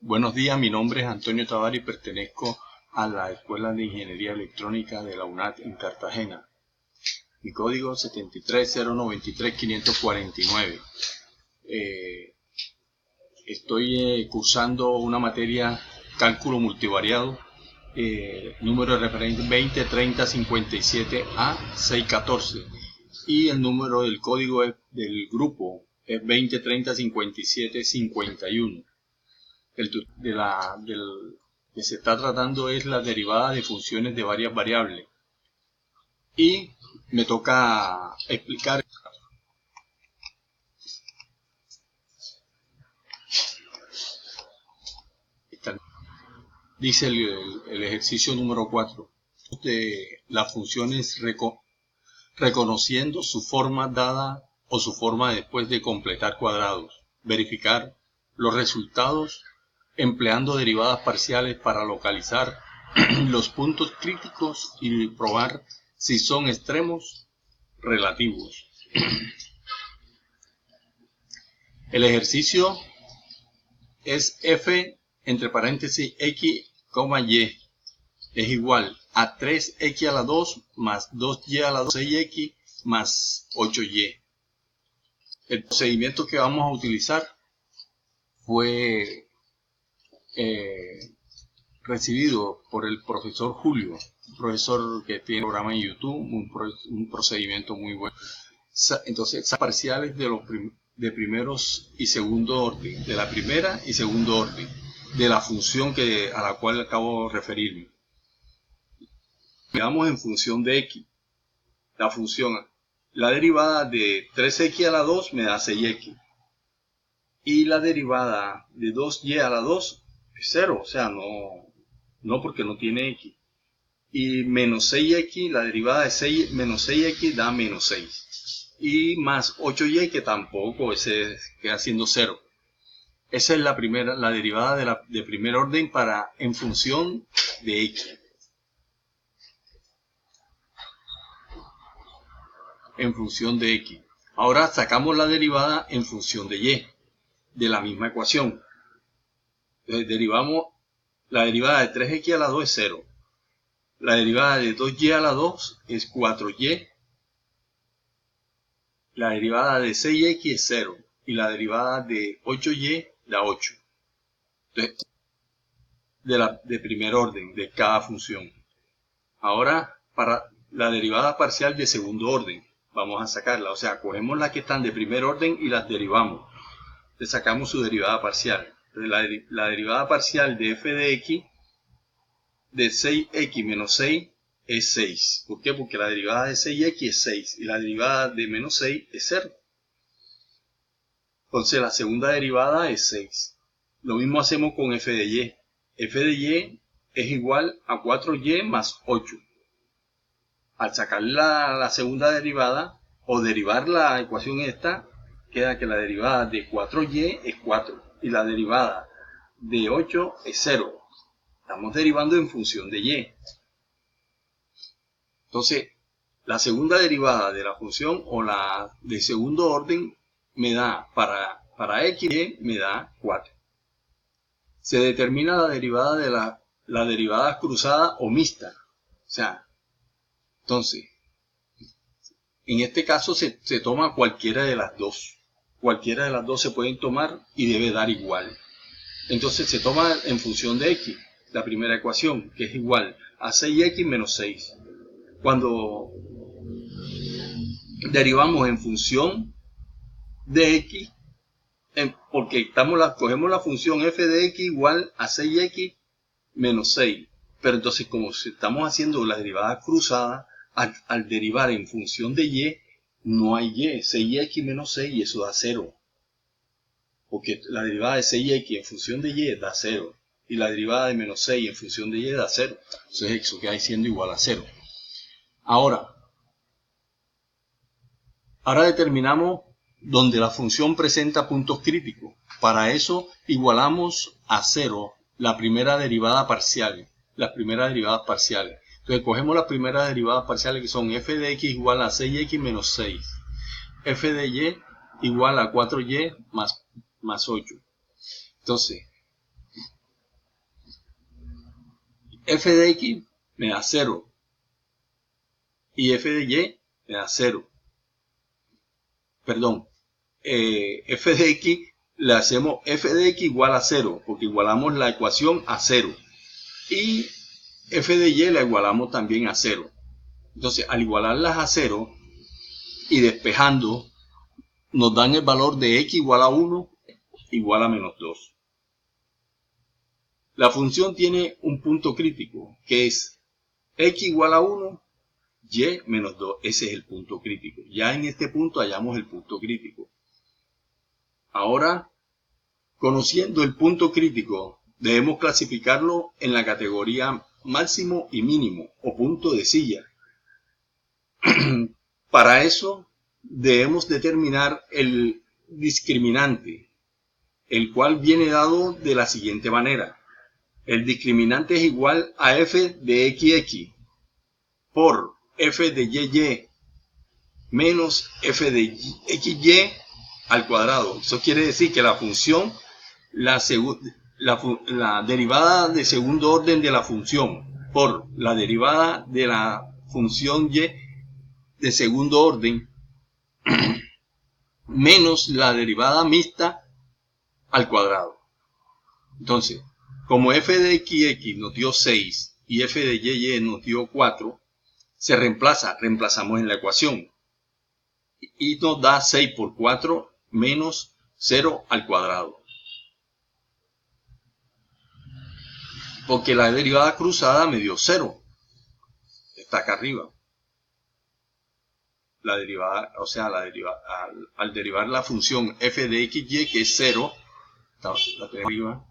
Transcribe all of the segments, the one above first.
Buenos días, mi nombre es Antonio Tavares y pertenezco a la Escuela de Ingeniería Electrónica de la UNAD en Cartagena. Mi código 73093-549. Estoy cursando una materia cálculo multivariado, número de referencia 203057A614 y el número del código del grupo es 20305751. El que se está tratando es la derivada de funciones de varias variables y me toca explicar. Dice el ejercicio número 4 de las funciones reconociendo su forma dada o su forma después de completar cuadrados, verificar los resultados empleando derivadas parciales para localizar los puntos críticos y probar si son extremos relativos. El ejercicio es f entre paréntesis x, y es igual a 3x a la 2 más 2y a la 2, 6x más 8y. El procedimiento que vamos a utilizar fue recibido por el profesor Julio, un profesor que tiene un programa en YouTube, un procedimiento muy bueno. Entonces, esas parciales de primeros y segundo orden, de la primera y segundo orden, de la función a la cual acabo de referirme. Veamos en función de x. La función, la derivada de 3x a la 2 me da 6x. Y la derivada de 2y a la 2 es 0, o sea, no porque no tiene x. Y menos 6x, la derivada de menos 6x da menos 6. Y más 8y que tampoco, ese queda siendo 0. Esa es la derivada de primer orden en función de x. En función de x. Ahora sacamos la derivada en función de y, de la misma ecuación. Entonces derivamos la derivada de 3x a la 2 es 0. La derivada de 2y a la 2 es 4y. La derivada de 6x es 0. Y la derivada de 8y da 8. Entonces, de primer orden de cada función. Ahora, para la derivada parcial de segundo orden, vamos a sacarla. O sea, cogemos las que están de primer orden y las derivamos. Le sacamos su derivada parcial. Entonces, la derivada parcial de f de x de 6x menos 6 es 6. ¿Por qué? Porque la derivada de 6x es 6 y la derivada de menos 6 es 0. Entonces la segunda derivada es 6. Lo mismo hacemos con f de y. F de y es igual a 4y más 8. Al sacar la segunda derivada o derivar la ecuación esta, queda que la derivada de 4y es 4 y la derivada de 8 es 0. Estamos derivando en función de y. Entonces, la segunda derivada de la función o la de segundo orden me da, para x y me da 4. Se determina la derivada de la derivada cruzada o mixta. O sea, entonces, en este caso se toma cualquiera de las dos. Cualquiera de las dos se pueden tomar y debe dar igual. Entonces se toma en función de x, la primera ecuación, que es igual a 6x menos 6. Cuando derivamos en función de x, porque cogemos la función f de x igual a 6x menos 6. Pero entonces, como estamos haciendo la derivada cruzada, al derivar en función de y, no hay y, 6x menos 6 y eso da 0. Porque la derivada de 6x en función de y da 0. Y la derivada de menos 6 en función de y da 0. Entonces eso queda siendo igual a 0. Ahora determinamos donde la función presenta puntos críticos. Para eso igualamos a 0 la primera derivada parcial. Las primeras derivadas parciales. Entonces cogemos las primeras derivadas parciales que son f de x igual a 6x menos 6. F de y igual a 4y más 8. Entonces, f de x me da 0 y f de y me da 0. Perdón, f de x le hacemos f de x igual a 0 porque igualamos la ecuación a 0 y f de y la igualamos también a 0. Entonces, al igualarlas a 0 y despejando, nos dan el valor de x igual a 1 igual a menos 2. La función tiene un punto crítico, que es x igual a 1, y menos 2. Ese es el punto crítico. Ya en este punto hallamos el punto crítico. Ahora, conociendo el punto crítico, debemos clasificarlo en la categoría máximo y mínimo, o punto de silla. Para eso, debemos determinar el discriminante, el cual viene dado de la siguiente manera. El discriminante es igual a f de xx por f de y menos f de xy al cuadrado. Eso quiere decir que la función, la derivada de segundo orden de la función por la derivada de la función y de segundo orden menos la derivada mixta al cuadrado. Entonces, como f de xx nos dio 6 y f de y nos dio 4, se reemplazamos en la ecuación y nos da 6 por 4 menos 0 al cuadrado. Porque la derivada cruzada me dio 0. Está acá arriba. La derivada, o sea, al derivar la función f de xy, que es 0, la tengo arriba.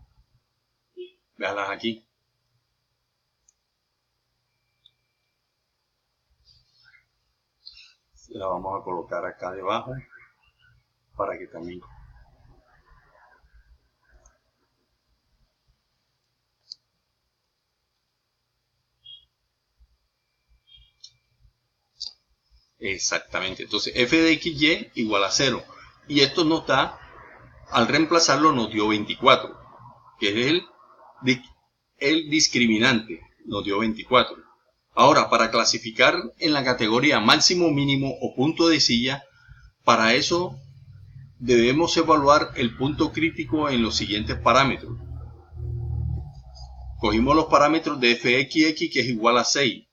Véanlas aquí. La vamos a colocar acá debajo para que también exactamente. Entonces f de xy igual a 0 y esto nos da, al reemplazarlo nos dio 24, que es el discriminante, nos dio 24. Ahora, para clasificar en la categoría máximo, mínimo o punto de silla, para eso debemos evaluar el punto crítico en los siguientes parámetros. Cogimos los parámetros de fxx, que es igual a 6,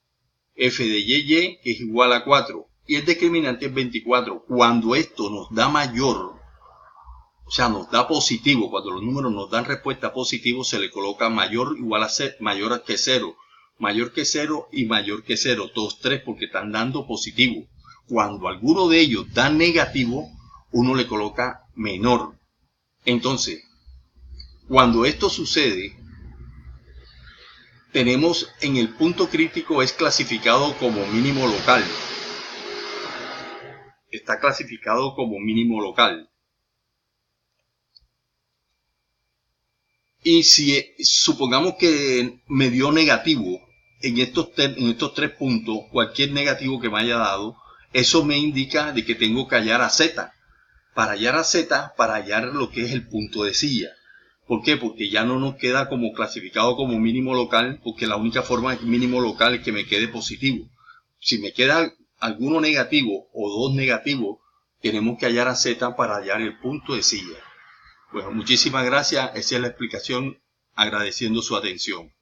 f de y, que es igual a 4, y el discriminante es 24. Cuando esto nos da mayor, o sea, nos da positivo, cuando los números nos dan respuesta positivo, se le coloca mayor igual a mayor que 0, mayor que 0 y mayor que 0, todos tres porque están dando positivo. Cuando alguno de ellos da negativo, uno le coloca menor. Entonces, cuando esto sucede, tenemos en el punto crítico es clasificado como mínimo local. Está clasificado como mínimo local. Y si supongamos que me dio negativo en estos 3 puntos, cualquier negativo que me haya dado, eso me indica de que tengo que hallar a Z. Para hallar a Z, para hallar lo que es el punto de silla. ¿Por qué? Porque ya no nos queda como clasificado como mínimo local, porque la única forma de mínimo local es que me quede positivo. Si me queda alguno negativo o dos negativos, tenemos que hallar a Z para hallar el punto de silla. Bueno, muchísimas gracias. Esa es la explicación, agradeciendo su atención.